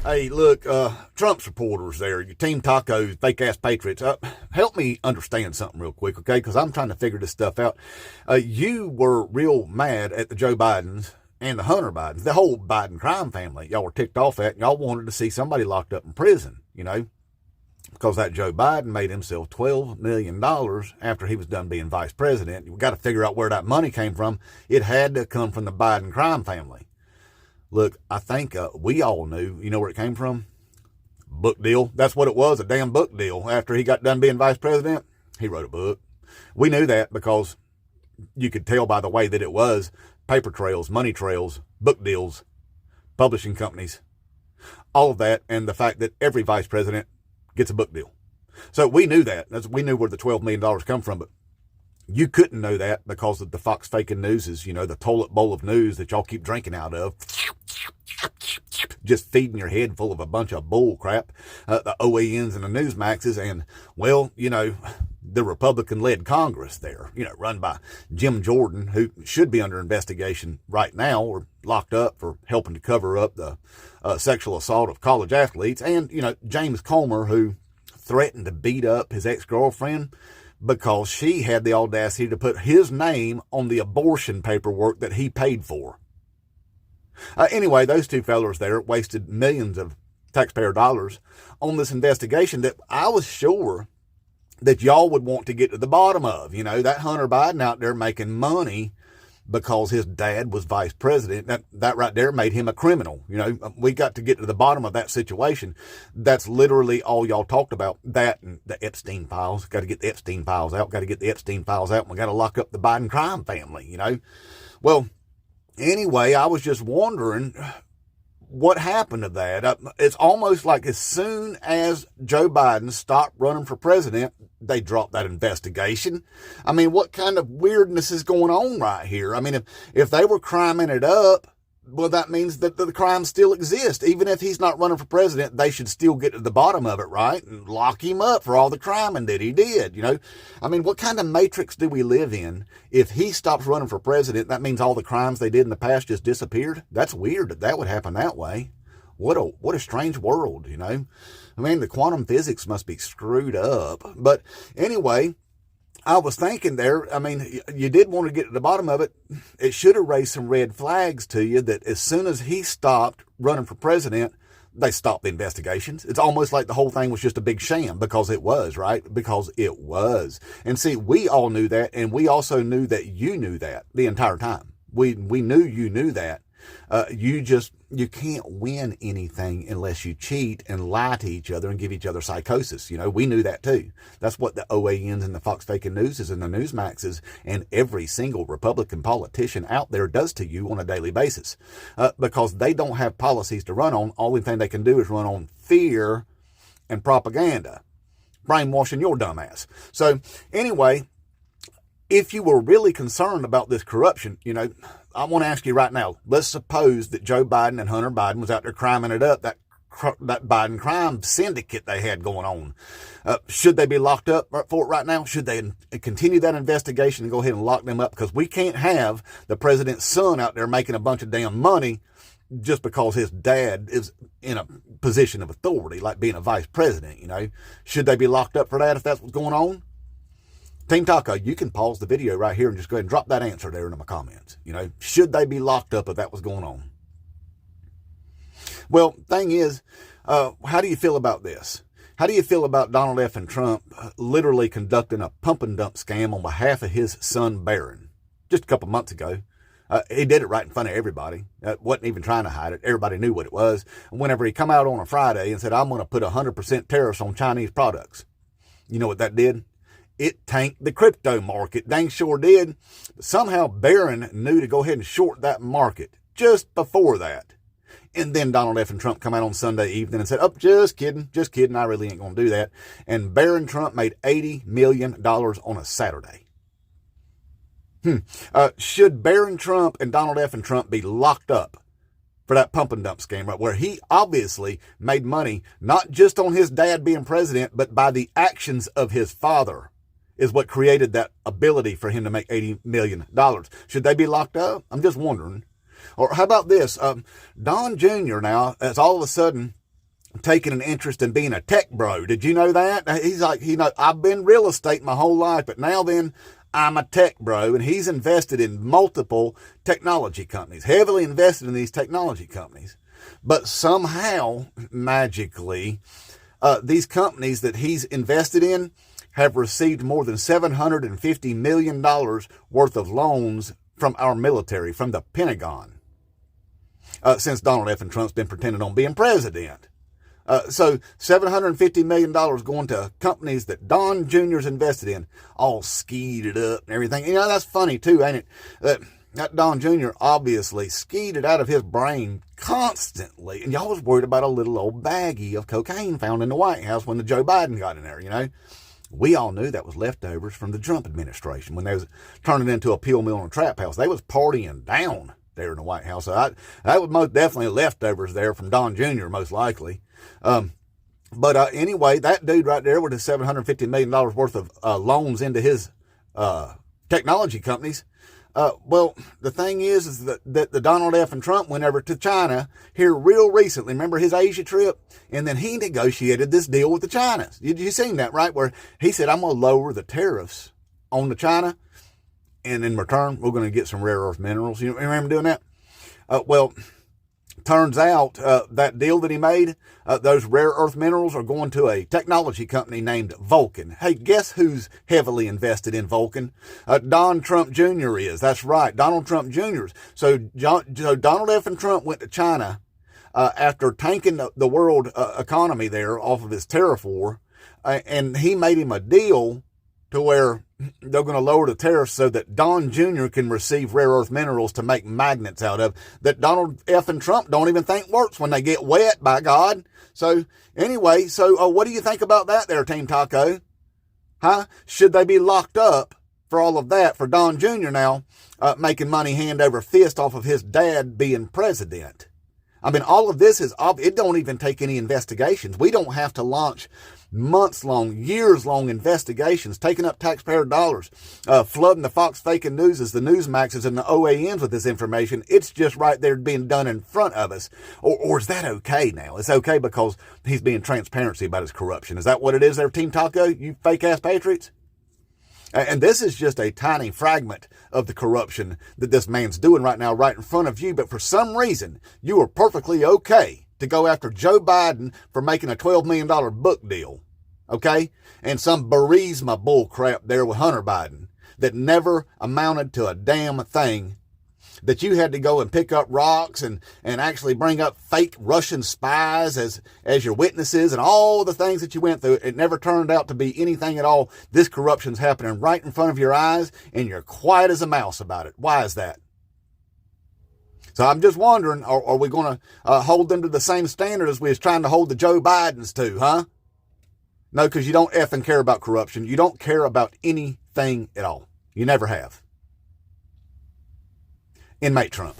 Hey, look, Trump's reporters there, your Team Tacos, fake ass patriots. Help me understand something real quick, okay? Because I'm trying to figure this stuff out. You were real mad at the Joe Bidens and the Hunter Bidens, the whole Biden crime family. Y'all were ticked off at, and y'all wanted to see somebody locked up in prison, because that Joe Biden made himself $12 million after he was done being vice president. We got to figure out where that money came from. It had to come from the Biden crime family. Look, I think we all knew, you know where it came from? Book deal. That's what it was, a damn book deal. After he got done being vice president, he wrote a book. We knew that because you could tell by the way that it was. Paper trails, money trails, book deals, publishing companies, all of that, and the fact that every vice president gets a book deal. So we knew that. We knew where the $12 million come from, but you couldn't know that because of the Fox faking news is, the toilet bowl of news that y'all keep drinking out of. Just feeding your head full of a bunch of bull crap, the OANs and the Newsmaxes, and, the Republican-led Congress there, run by Jim Jordan, who should be under investigation right now or locked up for helping to cover up the sexual assault of college athletes, and, James Comer, who threatened to beat up his ex-girlfriend because she had the audacity to put his name on the abortion paperwork that he paid for. Anyway, those two fellers there wasted millions of taxpayer dollars on this investigation that I was sure that y'all would want to get to the bottom of. That Hunter Biden out there making money because his dad was vice president. That right there made him a criminal. We got to get to the bottom of that situation. That's literally all y'all talked about. That and the Epstein files. Got to get the Epstein files out. Got to get the Epstein files out. And we got to lock up the Biden crime family, Well, anyway, I was just wondering what happened to that. It's almost like as soon as Joe Biden stopped running for president, they dropped that investigation. I mean, what kind of weirdness is going on right here? I mean, if they were criming it up, well, that means that the crime still exists. Even if he's not running for president, they should still get to the bottom of it, right? And lock him up for all the criming that he did, I mean, what kind of matrix do we live in? If he stops running for president, that means all the crimes they did in the past just disappeared? That's weird that would happen that way. What a strange world, I mean, the quantum physics must be screwed up. But anyway, I was thinking there, I mean, you did want to get to the bottom of it. It should have raised some red flags to you that as soon as he stopped running for president, they stopped the investigations. It's almost like the whole thing was just a big sham, because it was, right? Because it was. And see, we all knew that, and we also knew that you knew that the entire time. We knew you knew that. You can't win anything unless you cheat and lie to each other and give each other psychosis. We knew that too. That's what the OANs and the Fox faking news and the Newsmaxes and every single Republican politician out there does to you on a daily basis. Because they don't have policies to run on. Only thing they can do is run on fear and propaganda, brainwashing your dumb ass. So anyway, if you were really concerned about this corruption, I want to ask you right now, let's suppose that Joe Biden and Hunter Biden was out there criming it up, that Biden crime syndicate they had going on. Should they be locked up for it right now? Should they continue that investigation and go ahead and lock them up? Because we can't have the president's son out there making a bunch of damn money just because his dad is in a position of authority, like being a vice president, Should they be locked up for that if that's what's going on? Team Taco, you can pause the video right here and just go ahead and drop that answer there in my comments. Should they be locked up if that was going on? Well, thing is, how do you feel about this? How do you feel about Donald F. and Trump literally conducting a pump and dump scam on behalf of his son, Barron, just a couple months ago? He did it right in front of everybody. Wasn't even trying to hide it. Everybody knew what it was. And whenever he come out on a Friday and said, I'm going to put 100% tariffs on Chinese products, you know what that did? It tanked the crypto market. Dang sure did. But somehow Barron knew to go ahead and short that market just before that. And then Donald F. and Trump come out on Sunday evening and said, oh, just kidding. I really ain't going to do that. And Barron Trump made $80 million on a Saturday. Should Barron Trump and Donald F. and Trump be locked up for that pump and dump scam, right? Where he obviously made money, not just on his dad being president, but by the actions of his father. Is what created that ability for him to make $80 million. Should they be locked up? I'm just wondering. Or how about this? Don Jr. now has all of a sudden taking an interest in being a tech bro. Did you know that? He's like, I've been real estate my whole life, but now then I'm a tech bro. And he's invested in multiple technology companies, heavily invested in these technology companies. But somehow, magically, these companies that he's invested in have received more than $750 million worth of loans from our military, from the Pentagon, since Donald F. Trump's been pretending on being president. So $750 million going to companies that Don Jr.'s invested in, all skeeted up and everything. You know, that's funny too, ain't it? That Don Jr. obviously skeeted out of his brain constantly. And y'all was worried about a little old baggie of cocaine found in the White House when the Joe Biden got in there, you know. We all knew that was leftovers from the Trump administration when they was turning it into a pill mill and a trap house. They was partying down there in the White House. So that was most definitely leftovers there from Don Jr., most likely. But anyway, that dude right there with his $750 million worth of loans into his technology companies. Well, the thing is that the Donald F. Trump went over to China here real recently. Remember his Asia trip? And then he negotiated this deal with the Chinas. You seen that, right? Where he said, I'm going to lower the tariffs on the China. And in return, we're going to get some rare earth minerals. You remember doing that? Well, turns out that deal that he made, those rare earth minerals are going to a technology company named Vulcan. Hey, guess who's heavily invested in Vulcan? Don Trump Jr. is. That's right, Donald Trump Jr. So Donald F. Trump went to China after tanking the world economy there off of his tariff war, and he made him a deal to where they're going to lower the tariffs so that Don Jr. can receive rare earth minerals to make magnets out of that Donald F. Trump don't even think works when they get wet, by God. So anyway, what do you think about that there, Team Taco? Huh? Should they be locked up for all of that for Don Jr. now making money hand over fist off of his dad being president? I mean, all of this it don't even take any investigations. We don't have to launch months-long, years-long investigations, taking up taxpayer dollars, flooding the Fox Fake News, the Newsmaxes and the OANs with this information. It's just right there being done in front of us. Or is that okay now? It's okay because he's being transparency about his corruption. Is that what it is there, Team Taco, you fake-ass patriots? And this is just a tiny fragment of the corruption that this man's doing right now, right in front of you. But for some reason, you are perfectly okay to go after Joe Biden for making a $12 million book deal, okay? And some Burisma bullcrap there with Hunter Biden that never amounted to a damn thing, that you had to go and pick up rocks and actually bring up fake Russian spies as your witnesses and all the things that you went through. It never turned out to be anything at all. This corruption's happening right in front of your eyes, and you're quiet as a mouse about it. Why is that? So I'm just wondering, are we going to hold them to the same standard as we was trying to hold the Joe Bidens to, huh? No, because you don't effing care about corruption. You don't care about anything at all. You never have. Inmate Trump.